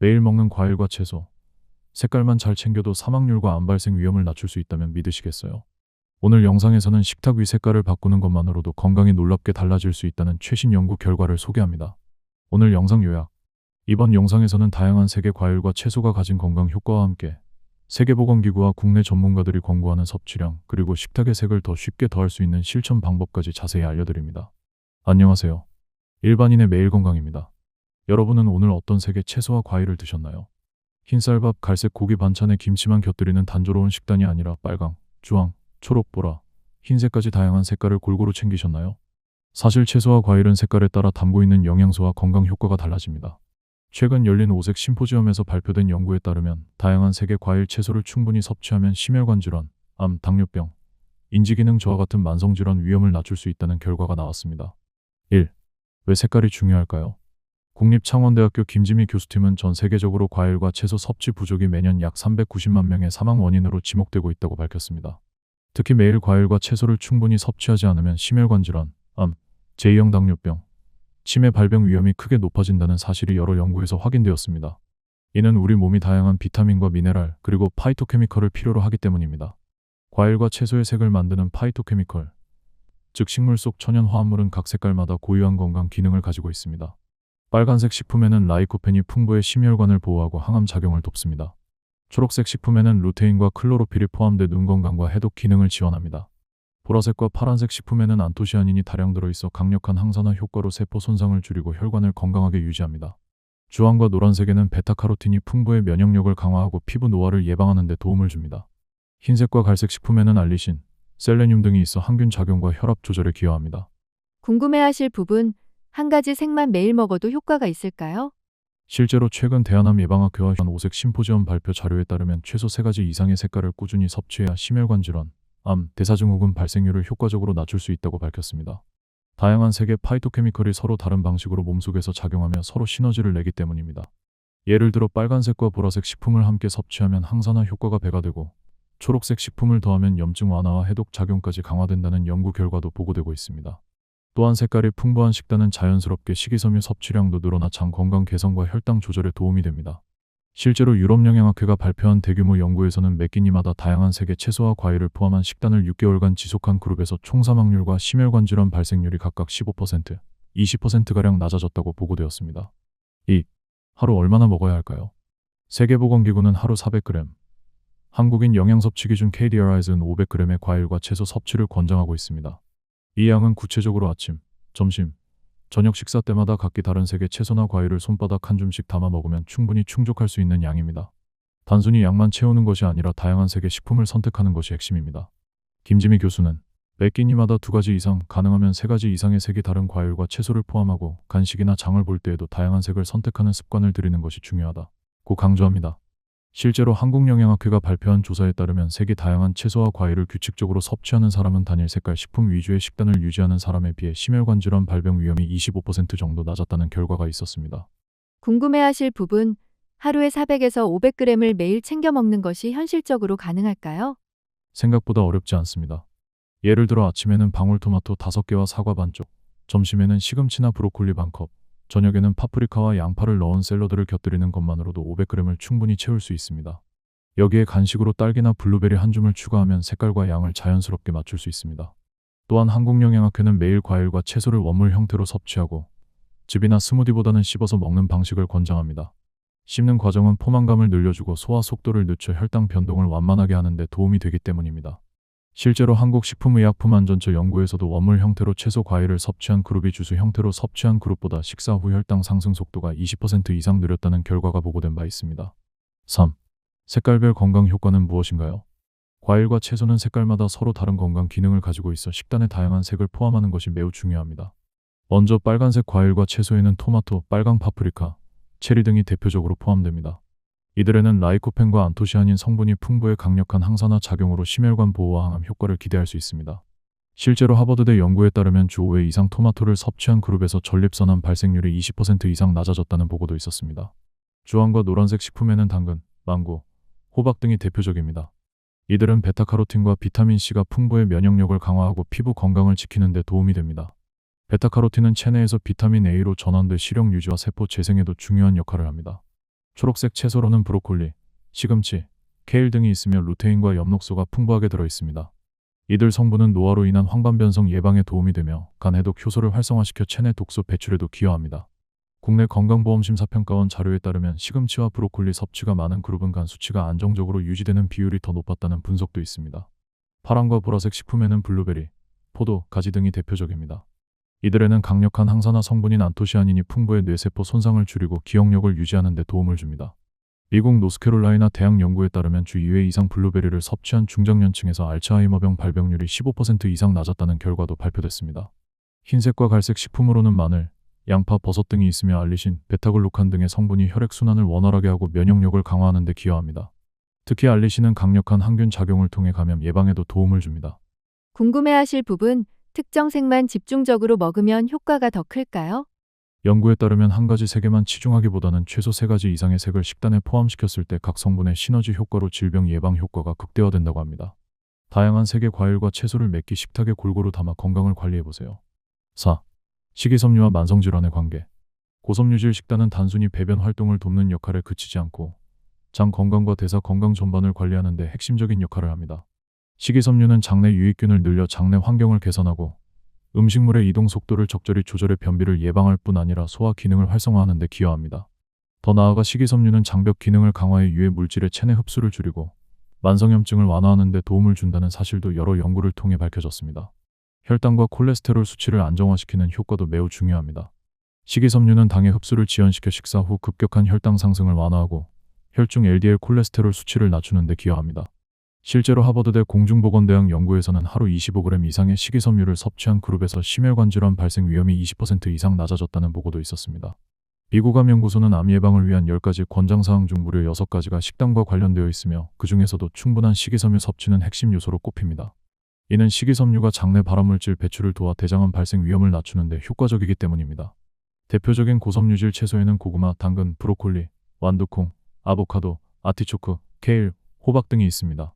매일 먹는 과일과 채소, 색깔만 잘 챙겨도 사망률과 암 발생 위험을 낮출 수 있다면 믿으시겠어요? 오늘 영상에서는 식탁 위 색깔을 바꾸는 것만으로도 건강이 놀랍게 달라질 수 있다는 최신 연구 결과를 소개합니다. 오늘 영상 요약. 이번 영상에서는 다양한 색의 과일과 채소가 가진 건강 효과와 함께 세계보건기구와 국내 전문가들이 권고하는 섭취량, 그리고 식탁의 색을 더 쉽게 더할 수 있는 실천 방법까지 자세히 알려드립니다. 안녕하세요. 일반인의 매일 건강입니다. 여러분은 오늘 어떤 색의 채소와 과일을 드셨나요? 흰쌀밥, 갈색 고기 반찬에 김치만 곁들이는 단조로운 식단이 아니라 빨강, 주황, 초록, 보라, 흰색까지 다양한 색깔을 골고루 챙기셨나요? 사실 채소와 과일은 색깔에 따라 담고 있는 영양소와 건강 효과가 달라집니다. 최근 열린 오색 심포지엄에서 발표된 연구에 따르면 다양한 색의 과일, 채소를 충분히 섭취하면 심혈관 질환, 암, 당뇨병, 인지기능 저하 같은 만성질환 위험을 낮출 수 있다는 결과가 나왔습니다. 1. 왜 색깔이 중요할까요? 국립창원대학교 김지미 교수팀은 전 세계적으로 과일과 채소 섭취 부족이 매년 약 390만 명의 사망 원인으로 지목되고 있다고 밝혔습니다. 특히 매일 과일과 채소를 충분히 섭취하지 않으면 심혈관 질환, 암, 제2형 당뇨병, 치매 발병 위험이 크게 높아진다는 사실이 여러 연구에서 확인되었습니다. 이는 우리 몸이 다양한 비타민과 미네랄, 그리고 파이토케미컬을 필요로 하기 때문입니다. 과일과 채소의 색을 만드는 파이토케미컬, 즉 식물 속 천연 화합물은 각 색깔마다 고유한 건강 기능을 가지고 있습니다. 빨간색 식품에는 라이코펜이 풍부해 심혈관을 보호하고 항암 작용을 돕습니다. 초록색 식품에는 루테인과 클로로필이 포함돼 눈 건강과 해독 기능을 지원합니다. 보라색과 파란색 식품에는 안토시아닌이 다량 들어있어 강력한 항산화 효과로 세포 손상을 줄이고 혈관을 건강하게 유지합니다. 주황과 노란색에는 베타카로틴이 풍부해 면역력을 강화하고 피부 노화를 예방하는 데 도움을 줍니다. 흰색과 갈색 식품에는 알리신, 셀레늄 등이 있어 항균 작용과 혈압 조절에 기여합니다. 궁금해하실 부분, 한 가지 색만 매일 먹어도 효과가 있을까요? 실제로 최근 대한암 예방학회와 오색 심포지엄 발표 자료에 따르면 최소 3가지 이상의 색깔을 꾸준히 섭취해야 심혈관 질환, 암, 대사증후군 발생률을 효과적으로 낮출 수 있다고 밝혔습니다. 다양한 색의 파이토케미컬이 서로 다른 방식으로 몸속에서 작용하며 서로 시너지를 내기 때문입니다. 예를 들어 빨간색과 보라색 식품을 함께 섭취하면 항산화 효과가 배가 되고, 초록색 식품을 더하면 염증 완화와 해독 작용까지 강화된다는 연구 결과도 보고되고 있습니다. 또한 색깔이 풍부한 식단은 자연스럽게 식이섬유 섭취량도 늘어나 장 건강 개선과 혈당 조절에 도움이 됩니다. 실제로 유럽영양학회가 발표한 대규모 연구에서는 매 끼니마다 다양한 색의 채소와 과일을 포함한 식단을 6개월간 지속한 그룹에서 총 사망률과 심혈관 질환 발생률이 각각 15%, 20%가량 낮아졌다고 보고되었습니다. 2. 하루 얼마나 먹어야 할까요? 세계보건기구는 하루 400g, 한국인 영양섭취 기준 KDRI는 500g의 과일과 채소 섭취를 권장하고 있습니다. 이 양은 구체적으로 아침, 점심, 저녁 식사 때마다 각기 다른 색의 채소나 과일을 손바닥 한 줌씩 담아 먹으면 충분히 충족할 수 있는 양입니다. 단순히 양만 채우는 것이 아니라 다양한 색의 식품을 선택하는 것이 핵심입니다. 김지미 교수는 매 끼니마다 2가지 이상, 가능하면 3가지 이상의 색이 다른 과일과 채소를 포함하고 간식이나 장을 볼 때에도 다양한 색을 선택하는 습관을 들이는 것이 중요하다고 강조합니다. 실제로 한국영양학회가 발표한 조사에 따르면 색이 다양한 채소와 과일을 규칙적으로 섭취하는 사람은 단일 색깔 식품 위주의 식단을 유지하는 사람에 비해 심혈관 질환 발병 위험이 25% 정도 낮았다는 결과가 있었습니다. 궁금해하실 부분, 하루에 400에서 500g을 매일 챙겨 먹는 것이 현실적으로 가능할까요? 생각보다 어렵지 않습니다. 예를 들어 아침에는 방울토마토 5개와 사과 반쪽, 점심에는 시금치나 브로콜리 반컵, 저녁에는 파프리카와 양파를 넣은 샐러드를 곁들이는 것만으로도 500g을 충분히 채울 수 있습니다. 여기에 간식으로 딸기나 블루베리 한 줌을 추가하면 색깔과 양을 자연스럽게 맞출 수 있습니다. 또한 한국영양학회는 매일 과일과 채소를 원물 형태로 섭취하고 즙이나 스무디보다는 씹어서 먹는 방식을 권장합니다. 씹는 과정은 포만감을 늘려주고 소화 속도를 늦춰 혈당 변동을 완만하게 하는 데 도움이 되기 때문입니다. 실제로 한국식품의약품안전처 연구에서도 원물 형태로 채소 과일을 섭취한 그룹이 주스 형태로 섭취한 그룹보다 식사 후 혈당 상승 속도가 20% 이상 느렸다는 결과가 보고된 바 있습니다. 3. 색깔별 건강 효과는 무엇인가요? 과일과 채소는 색깔마다 서로 다른 건강 기능을 가지고 있어 식단에 다양한 색을 포함하는 것이 매우 중요합니다. 먼저 빨간색 과일과 채소에는 토마토, 빨강 파프리카, 체리 등이 대표적으로 포함됩니다. 이들에는 라이코펜과 안토시아닌 성분이 풍부해 강력한 항산화 작용으로 심혈관 보호와 항암 효과를 기대할 수 있습니다. 실제로 하버드대 연구에 따르면 주 5회 이상 토마토를 섭취한 그룹에서 전립선암 발생률이 20% 이상 낮아졌다는 보고도 있었습니다. 주황과 노란색 식품에는 당근, 망고, 호박 등이 대표적입니다. 이들은 베타카로틴과 비타민C가 풍부해 면역력을 강화하고 피부 건강을 지키는 데 도움이 됩니다. 베타카로틴은 체내에서 비타민 A로 전환돼 시력 유지와 세포 재생에도 중요한 역할을 합니다. 초록색 채소로는 브로콜리, 시금치, 케일 등이 있으며 루테인과 엽록소가 풍부하게 들어 있습니다. 이들 성분은 노화로 인한 황반변성 예방에 도움이 되며 간 해독 효소를 활성화시켜 체내 독소 배출에도 기여합니다. 국내 건강보험심사평가원 자료에 따르면 시금치와 브로콜리 섭취가 많은 그룹은 간 수치가 안정적으로 유지되는 비율이 더 높았다는 분석도 있습니다. 파란과 보라색 식품에는 블루베리, 포도, 가지 등이 대표적입니다. 이들에는 강력한 항산화 성분인 안토시아닌이 풍부해 뇌세포 손상을 줄이고 기억력을 유지하는 데 도움을 줍니다. 미국 노스캐롤라이나 대학 연구에 따르면 주 2회 이상 블루베리를 섭취한 중장년층에서 알츠하이머병 발병률이 15% 이상 낮았다는 결과도 발표됐습니다. 흰색과 갈색 식품으로는 마늘, 양파, 버섯 등이 있으며 알리신, 베타글루칸 등의 성분이 혈액순환을 원활하게 하고 면역력을 강화하는 데 기여합니다. 특히 알리신은 강력한 항균 작용을 통해 감염 예방에도 도움을 줍니다. 궁금해하실 부분, 특정 색만 집중적으로 먹으면 효과가 더 클까요? 연구에 따르면 한 가지 색에만 치중하기보다는 최소 3가지 이상의 색을 식단에 포함시켰을 때 각 성분의 시너지 효과로 질병 예방 효과가 극대화된다고 합니다. 다양한 색의 과일과 채소를 몇 끼 식탁에 골고루 담아 건강을 관리해보세요. 4. 식이섬유와 만성질환의 관계. 고섬유질 식단은 단순히 배변 활동을 돕는 역할에 그치지 않고 장 건강과 대사 건강 전반을 관리하는 데 핵심적인 역할을 합니다. 식이섬유는 장내 유익균을 늘려 장내 환경을 개선하고 음식물의 이동 속도를 적절히 조절해 변비를 예방할 뿐 아니라 소화 기능을 활성화하는 데 기여합니다. 더 나아가 식이섬유는 장벽 기능을 강화해 유해 물질의 체내 흡수를 줄이고 만성염증을 완화하는 데 도움을 준다는 사실도 여러 연구를 통해 밝혀졌습니다. 혈당과 콜레스테롤 수치를 안정화시키는 효과도 매우 중요합니다. 식이섬유는 당의 흡수를 지연시켜 식사 후 급격한 혈당 상승을 완화하고 혈중 LDL 콜레스테롤 수치를 낮추는 데 기여합니다. 실제로 하버드대 공중보건대학 연구에서는 하루 25g 이상의 식이섬유를 섭취한 그룹에서 심혈관 질환 발생 위험이 20% 이상 낮아졌다는 보고도 있었습니다. 미국암연구소는 암 예방을 위한 10가지 권장사항 중 무려 6가지가 식단과 관련되어 있으며 그 중에서도 충분한 식이섬유 섭취는 핵심 요소로 꼽힙니다. 이는 식이섬유가 장내 발암물질 배출을 도와 대장암 발생 위험을 낮추는 데 효과적이기 때문입니다. 대표적인 고섬유질 채소에는 고구마, 당근, 브로콜리, 완두콩, 아보카도, 아티초크, 케일, 호박 등이 있습니다.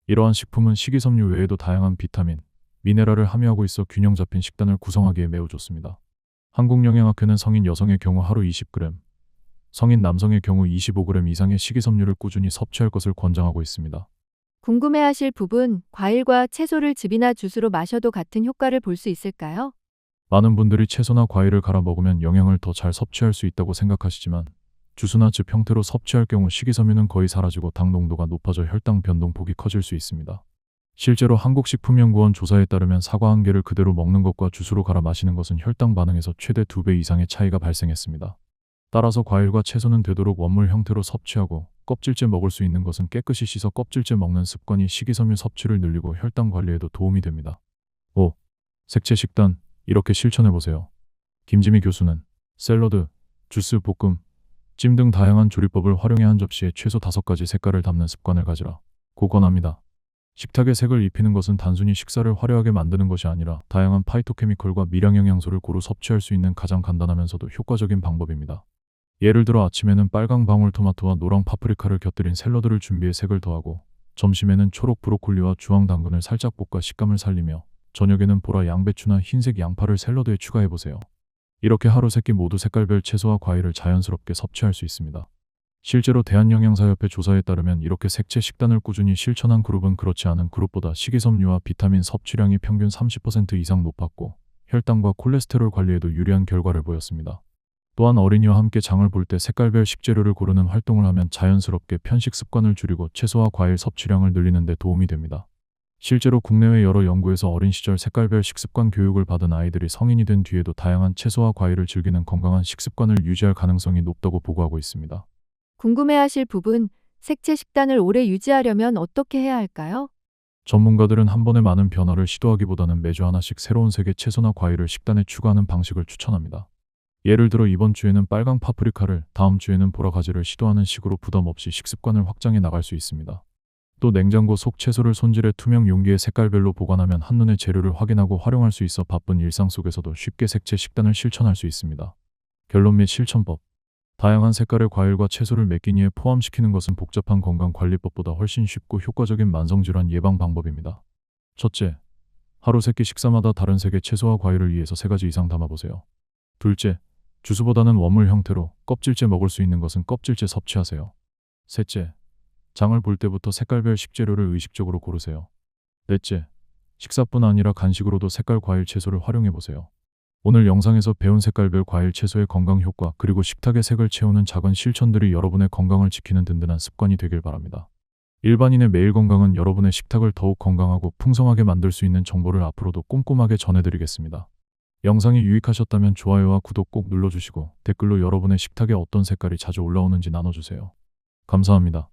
이러한 식품은 식이섬유 외에도 다양한 비타민, 미네랄을 함유하고 있어 균형 잡힌 식단을 구성하기에 매우 좋습니다. 한국영양학회는 성인 여성의 경우 하루 20g, 성인 남성의 경우 25g 이상의 식이섬유를 꾸준히 섭취할 것을 권장하고 있습니다. 궁금해하실 부분, 과일과 채소를 즙이나 주스로 마셔도 같은 효과를 볼 수 있을까요? 많은 분들이 채소나 과일을 갈아 먹으면 영양을 더 잘 섭취할 수 있다고 생각하시지만 주스나 즙 형태로 섭취할 경우 식이섬유는 거의 사라지고 당 농도가 높아져 혈당 변동폭이 커질 수 있습니다. 실제로 한국식품연구원 조사에 따르면 사과 한 개를 그대로 먹는 것과 주스로 갈아 마시는 것은 혈당 반응에서 최대 2배 이상의 차이가 발생했습니다. 따라서 과일과 채소는 되도록 원물 형태로 섭취하고 껍질째 먹을 수 있는 것은 깨끗이 씻어 껍질째 먹는 습관이 식이섬유 섭취를 늘리고 혈당 관리에도 도움이 됩니다. 5. 색채 식단, 이렇게 실천해보세요. 김지미 교수는 샐러드, 주스, 볶음, 찜 등 다양한 조리법을 활용해 한 접시에 최소 5가지 색깔을 담는 습관을 가지라 고 권합니다. 식탁에 색을 입히는 것은 단순히 식사를 화려하게 만드는 것이 아니라 다양한 파이토케미컬과 미량 영양소를 고루 섭취할 수 있는 가장 간단하면서도 효과적인 방법입니다. 예를 들어 아침에는 빨강 방울토마토와 노랑 파프리카를 곁들인 샐러드를 준비해 색을 더하고 점심에는 초록 브로콜리와 주황 당근을 살짝 볶아 식감을 살리며 저녁에는 보라 양배추나 흰색 양파를 샐러드에 추가해보세요. 이렇게 하루 3끼 모두 색깔별 채소와 과일을 자연스럽게 섭취할 수 있습니다. 실제로 대한영양사협회 조사에 따르면 이렇게 색채 식단을 꾸준히 실천한 그룹은 그렇지 않은 그룹보다 식이섬유와 비타민 섭취량이 평균 30% 이상 높았고 혈당과 콜레스테롤 관리에도 유리한 결과를 보였습니다. 또한 어린이와 함께 장을 볼 때 색깔별 식재료를 고르는 활동을 하면 자연스럽게 편식 습관을 줄이고 채소와 과일 섭취량을 늘리는 데 도움이 됩니다. 실제로 국내외 여러 연구에서 어린 시절 색깔별 식습관 교육을 받은 아이들이 성인이 된 뒤에도 다양한 채소와 과일을 즐기는 건강한 식습관을 유지할 가능성이 높다고 보고하고 있습니다. 궁금해하실 부분, 색채 식단을 오래 유지하려면 어떻게 해야 할까요? 전문가들은 한 번에 많은 변화를 시도하기보다는 매주 하나씩 새로운 색의 채소나 과일을 식단에 추가하는 방식을 추천합니다. 예를 들어 이번 주에는 빨강 파프리카를, 다음 주에는 보라 가지를 시도하는 식으로 부담 없이 식습관을 확장해 나갈 수 있습니다. 또 냉장고 속 채소를 손질해 투명 용기에 색깔별로 보관하면 한눈에 재료를 확인하고 활용할 수 있어 바쁜 일상 속에서도 쉽게 색채 식단을 실천할 수 있습니다. 결론 및 실천법. 다양한 색깔의 과일과 채소를 몇 끼니에 포함시키는 것은 복잡한 건강관리법보다 훨씬 쉽고 효과적인 만성질환 예방 방법입니다. 첫째, 하루 3끼 식사마다 다른 색의 채소와 과일을 위해서 3가지 이상 담아보세요. 둘째, 주스보다는 원물 형태로 껍질째 먹을 수 있는 것은 껍질째 섭취하세요. 셋째, 장을 볼 때부터 색깔별 식재료를 의식적으로 고르세요. 넷째, 식사뿐 아니라 간식으로도 색깔 과일 채소를 활용해 보세요. 오늘 영상에서 배운 색깔별 과일 채소의 건강 효과 그리고 식탁의 색을 채우는 작은 실천들이 여러분의 건강을 지키는 든든한 습관이 되길 바랍니다. 일반인의 매일 건강은 여러분의 식탁을 더욱 건강하고 풍성하게 만들 수 있는 정보를 앞으로도 꼼꼼하게 전해드리겠습니다. 영상이 유익하셨다면 좋아요와 구독 꼭 눌러주시고 댓글로 여러분의 식탁에 어떤 색깔이 자주 올라오는지 나눠주세요. 감사합니다.